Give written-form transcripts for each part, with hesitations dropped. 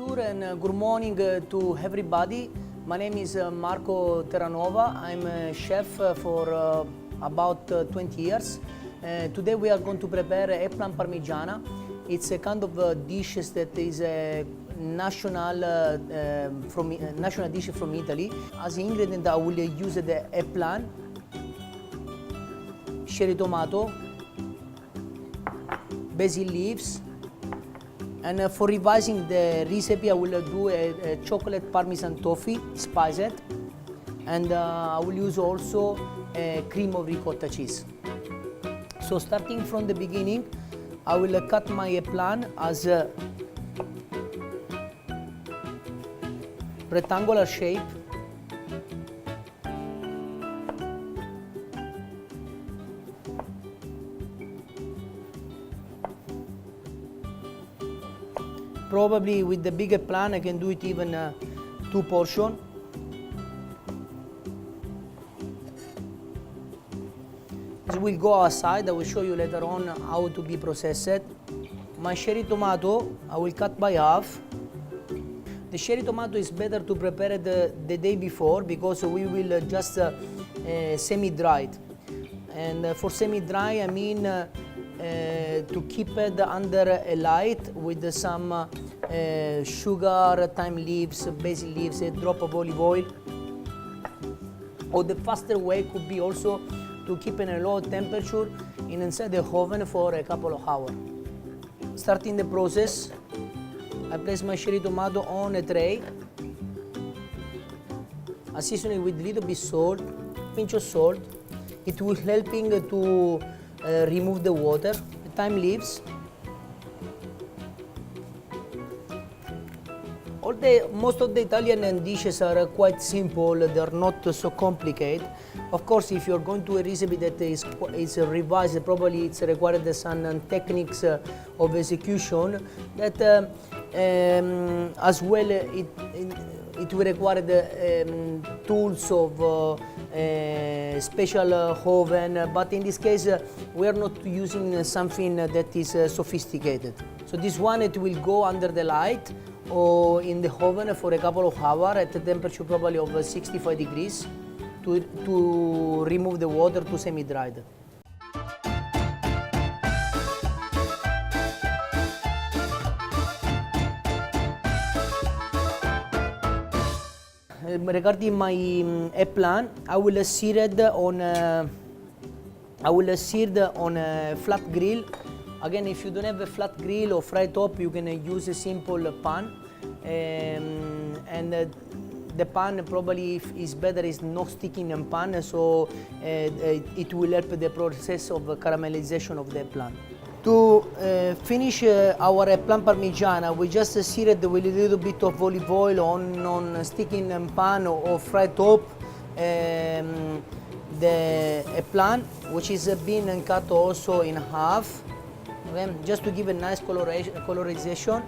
Bonjour and good morning to everybody. My name is Marco Terranova. I'm a chef for about 20 years. Today we are going to prepare eggplant parmigiana. It's a kind of dish that is a national dish from Italy. As ingredient I will use the eggplant, cherry tomato, basil leaves, and for revising the recipe I will do a chocolate parmesan toffee spiced, and I will use also a cream of ricotta cheese. So starting from the beginning, I will cut my eggplant as a rectangular shape. Probably with the bigger plan I can do it even 2 portions. This will go outside. I will show you later on how to be processed. My cherry tomato I will cut by half. The cherry tomato is better to prepare the day before because we will just semi-dry it. And for semi-dry I mean to keep it under a light with some sugar, thyme leaves, basil leaves, a drop of olive oil. Or the faster way could be also to keep in a low temperature inside the oven for a couple of hours. Starting the process, I place my cherry tomato on a tray. I season it with a little bit salt, pinch of salt. It will helping to remove the water. The thyme leaves. Most of the Italian dishes are quite simple. They are not so complicated. Of course, if you are going to a recipe that is revised, probably it's required some techniques of execution that as well it will require the tools of special oven, but in this case we are not using something that is sophisticated. So this one, it will go under the light or in the oven for a couple of hours at a temperature probably of 65 degrees to remove the water to semi-dried. Regarding my eggplant, I will sear it on a flat grill. Again, if you don't have a flat grill or fry top, you can use a simple pan. And the pan probably is better is not sticking in pan, so it will help the process of caramelization of the eggplant. To finish our eggplant parmigiana, we just sear it with a little bit of olive oil on sticking in pan or fry top the eggplant, which is being cut also in half. Okay? Just to give a nice colorization.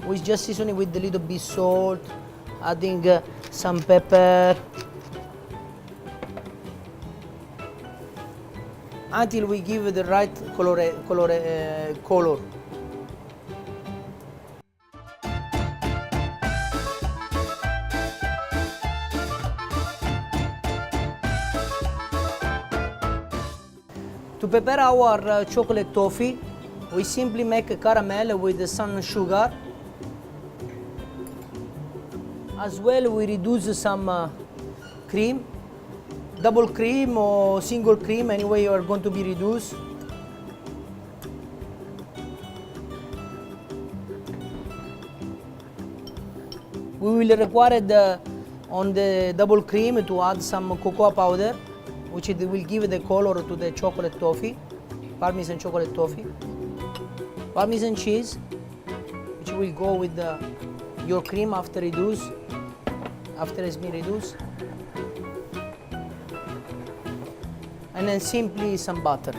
We just season it with a little bit salt, adding some pepper, until we give the right color. To prepare our chocolate toffee, we simply make a caramel with some sugar. As well, we reduce some cream, double cream or single cream, anyway you are going to be reduced. We will require on the double cream to add some cocoa powder, which it will give the color to the chocolate toffee, Parmesan chocolate toffee. Parmesan cheese, which will go with your cream after it's been reduced. And then simply some butter.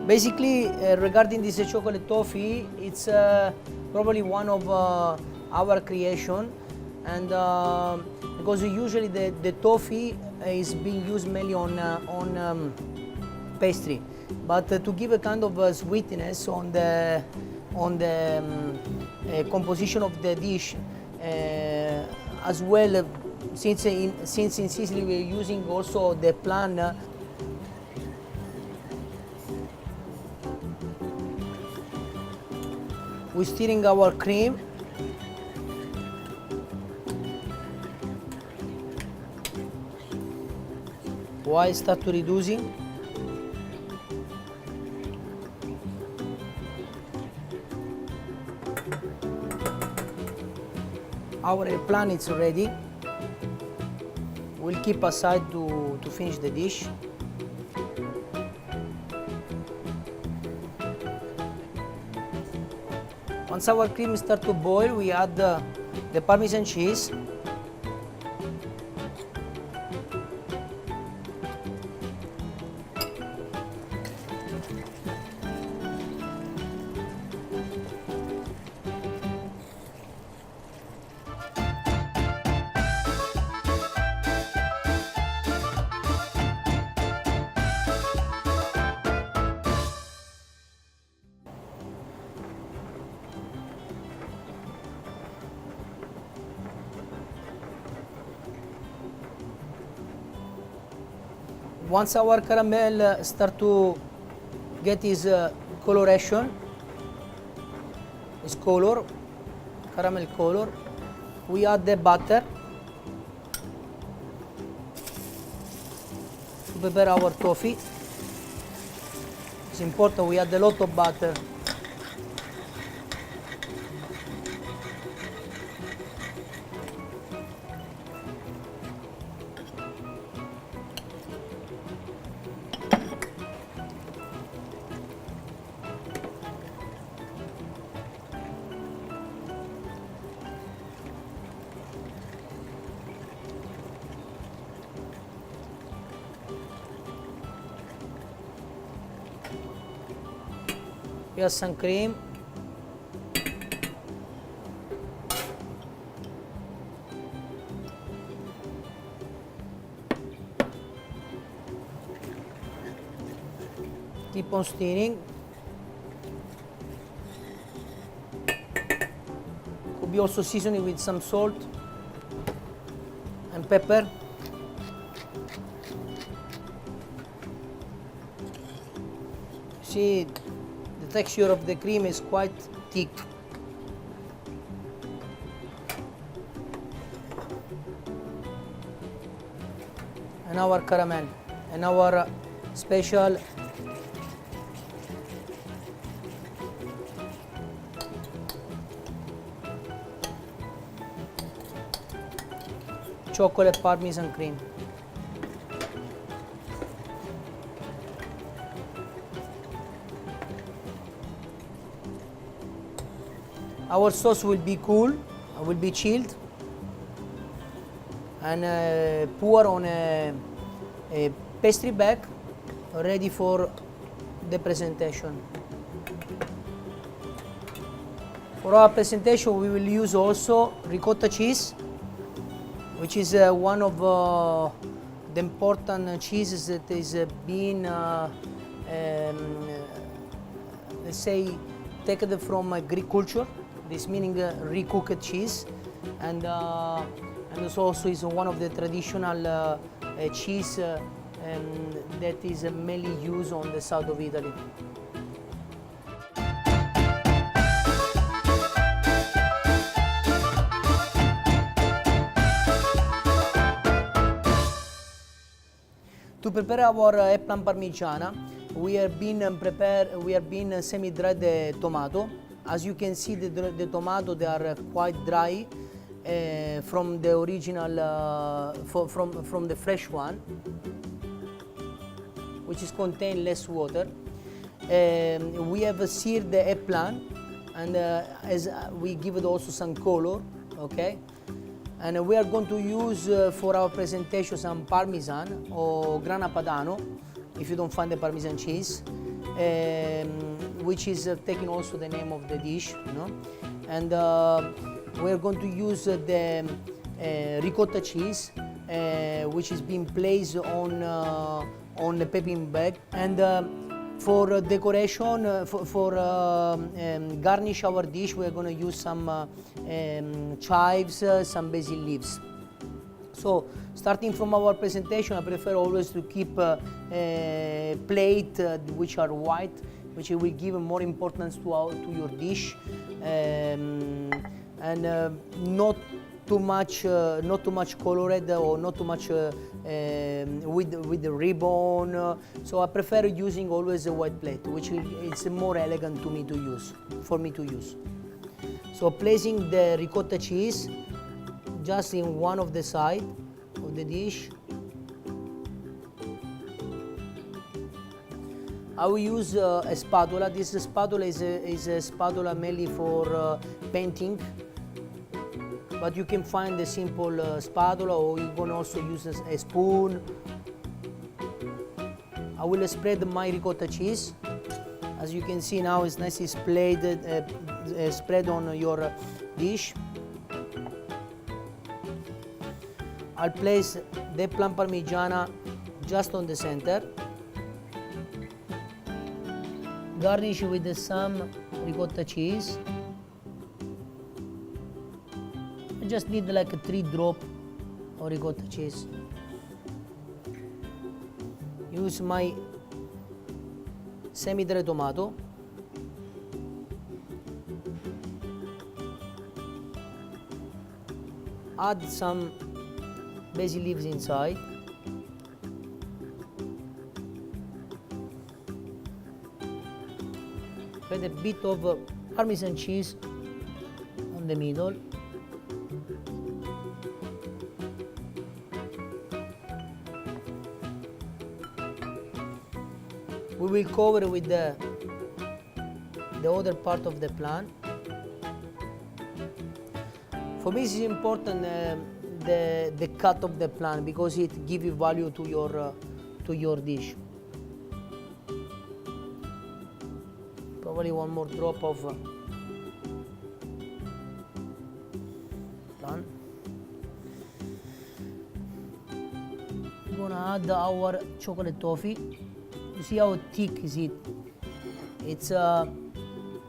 Basically, regarding this chocolate toffee, it's probably one of our creation, and because usually the toffee is being used mainly on pastry, but to give a kind of sweetness on the composition of the dish as well, since in Sicily we're using also the plan. We're stirring our cream. While start to reducing. Our eggplant is ready. We'll keep aside to finish the dish. Once our cream starts to boil, we add the Parmesan cheese. Once our caramel start to get his coloration, his color, caramel color, we add the butter to prepare our toffee. It's important we add a lot of butter. We have some cream. Keep on stirring. Could be also seasoning with some salt and pepper. See, the texture of the cream is quite thick. And our caramel and our special chocolate Parmesan cream. Our sauce will be cool, will be chilled, and pour on a pastry bag ready for the presentation. For our presentation, we will use also ricotta cheese, which is one of the important cheeses that is being, let's say, taken from Greek culture. This meaning recooked cheese, and this also is one of the traditional cheese that is mainly used on the south of Italy. To prepare our eggplant parmigiana, we have been semi-dried the tomato. As you can see, the tomato, they are quite dry from the original, from the fresh one, which is contain less water. We have seared the eggplant, and as we give it also some color, okay. And we are going to use for our presentation some Parmesan or Grana Padano, if you don't find the Parmesan cheese. Which is taking also the name of the dish, you know. And we're going to use the ricotta cheese, which is being placed on the piping bag. And For decoration, garnish our dish, we're going to use some chives, some basil leaves. So, starting from our presentation, I prefer always to keep a plate which are white, which will give more importance to your dish, and not too much colored or not too much with the ribbon. So I prefer using always a white plate, which is more elegant for me to use. So placing the ricotta cheese just in one of the side of the dish. I will use a spatula. This spatula is a spatula mainly for painting, but you can find a simple spatula, or you can also use a spoon. I will spread my ricotta cheese. As you can see now, it's nicely spread on your dish. I'll place the plum parmigiana just on the center. Garnish with some ricotta cheese. I just need like 3 drops of ricotta cheese. Use my semi-dry tomato. Add some basil leaves inside. Add a bit of Parmesan cheese on the middle. We will cover with the other part of the plant. For me, it's important the cut of the plant, because it gives you value to your dish. Probably one more drop of plant. We're gonna add our chocolate toffee. You see how thick is it? It's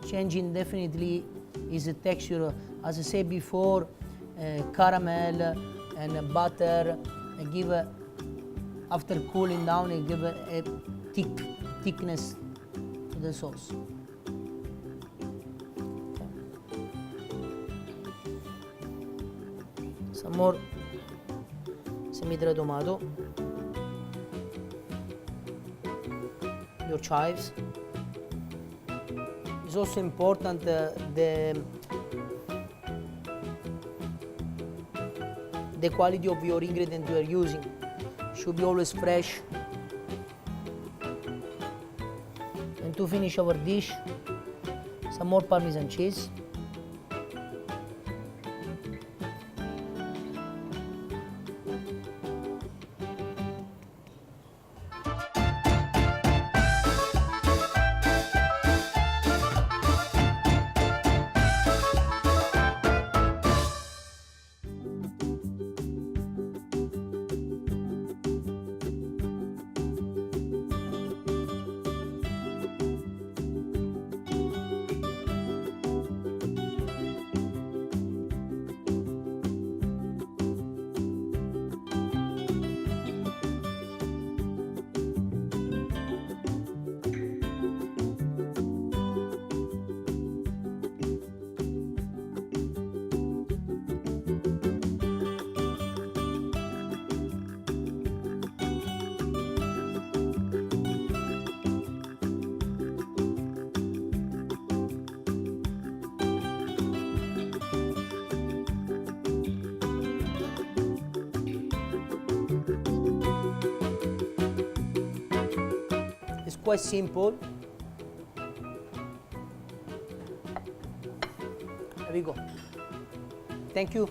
changing definitely is the texture. As I said before, caramel and butter give after cooling down, it give a thickness to the sauce. Some more semi-dry tomato. Your chives. It's also important the quality of your ingredient you are using. Should be always fresh. And to finish our dish, some more Parmesan cheese. It's quite simple. There we go. Thank you.